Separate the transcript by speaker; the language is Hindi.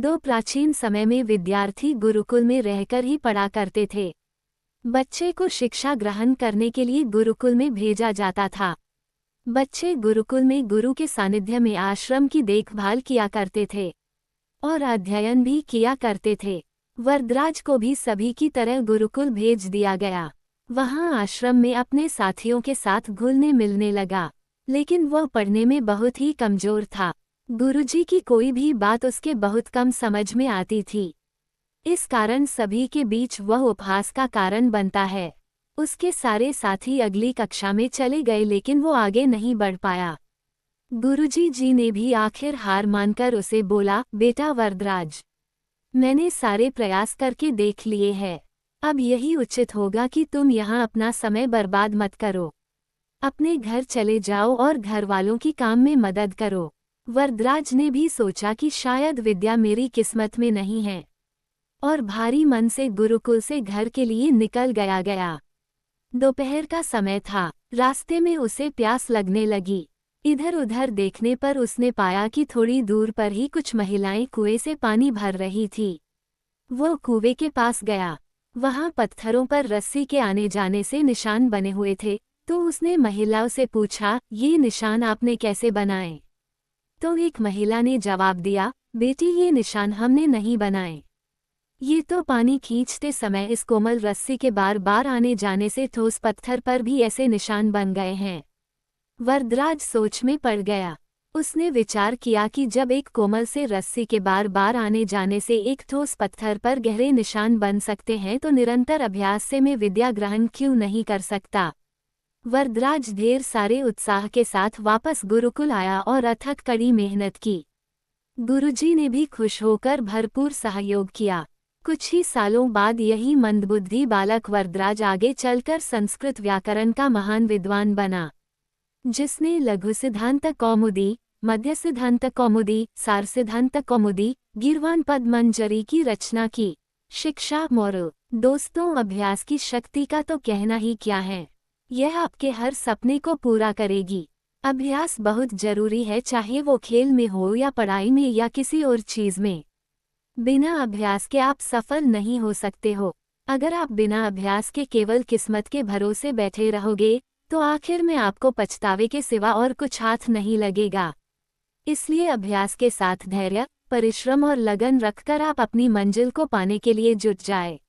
Speaker 1: दो प्राचीन समय में विद्यार्थी गुरुकुल में रहकर ही पढ़ा करते थे। बच्चे को शिक्षा ग्रहण करने के लिए गुरुकुल में भेजा जाता था। बच्चे गुरुकुल में गुरु के सानिध्य में आश्रम की देखभाल किया करते थे और अध्ययन भी किया करते थे। वरदराज को भी सभी की तरह गुरुकुल भेज दिया गया। वहां आश्रम में अपने साथियों के साथ घुलने मिलने लगा, लेकिन वह पढ़ने में बहुत ही कमजोर था। गुरुजी की कोई भी बात उसके बहुत कम समझ में आती थी। इस कारण सभी के बीच वह उपहास का कारण बनता है। उसके सारे साथी अगली कक्षा में चले गए, लेकिन वो आगे नहीं बढ़ पाया। गुरुजी जी ने भी आखिर हार मानकर उसे बोला, बेटा वरदराज, मैंने सारे प्रयास करके देख लिए हैं। अब यही उचित होगा कि तुम यहाँ अपना समय बर्बाद मत करो। अपने घर चले जाओ और घर वालों की काम में मदद करो। वरदराज ने भी सोचा कि शायद विद्या मेरी किस्मत में नहीं है, और भारी मन से गुरुकुल से घर के लिए निकल गया। दोपहर का समय था। रास्ते में उसे प्यास लगने लगी। इधर उधर देखने पर उसने पाया कि थोड़ी दूर पर ही कुछ महिलाएं कुएं से पानी भर रही थी। वो कुएं के पास गया। वहां पत्थरों पर रस्सी के आने जाने से निशान बने हुए थे, तो उसने महिलाओं से पूछा, ये निशान आपने कैसे बनाए? तो एक महिला ने जवाब दिया, बेटी, ये निशान हमने नहीं बनाए। ये तो पानी खींचते समय इस कोमल रस्सी के बार बार आने जाने से ठोस पत्थर पर भी ऐसे निशान बन गए हैं। वरदराज सोच में पड़ गया। उसने विचार किया कि जब एक कोमल से रस्सी के बार बार आने जाने से एक ठोस पत्थर पर गहरे निशान बन सकते हैं, तो निरंतर अभ्यास से मैं विद्या ग्रहण क्यों नहीं कर सकता। वरदराज ढेर सारे उत्साह के साथ वापस गुरुकुल आया और अथक कड़ी मेहनत की। गुरुजी ने भी खुश होकर भरपूर सहयोग किया। कुछ ही सालों बाद यही मंदबुद्धि बालक वरदराज आगे चलकर संस्कृत व्याकरण का महान विद्वान बना, जिसने लघु सिद्धांत कौमुदी, मध्य सिद्धांत कौमुदी, सार सिद्धांत कौमुदी, गीर्वाण पद मंजरी की रचना की। शिक्षा मोरल। दोस्तों, अभ्यास की शक्ति का तो कहना ही क्या है। यह आपके हर सपने को पूरा करेगी। अभ्यास बहुत जरूरी है, चाहे वो खेल में हो या पढ़ाई में या किसी और चीज में। बिना अभ्यास के आप सफल नहीं हो सकते हो। अगर आप बिना अभ्यास के केवल किस्मत के भरोसे बैठे रहोगे, तो आखिर में आपको पछतावे के सिवा और कुछ हाथ नहीं लगेगा। इसलिए अभ्यास के साथ धैर्य, परिश्रम और लगन रखकर आप अपनी मंजिल को पाने के लिए जुट जाए।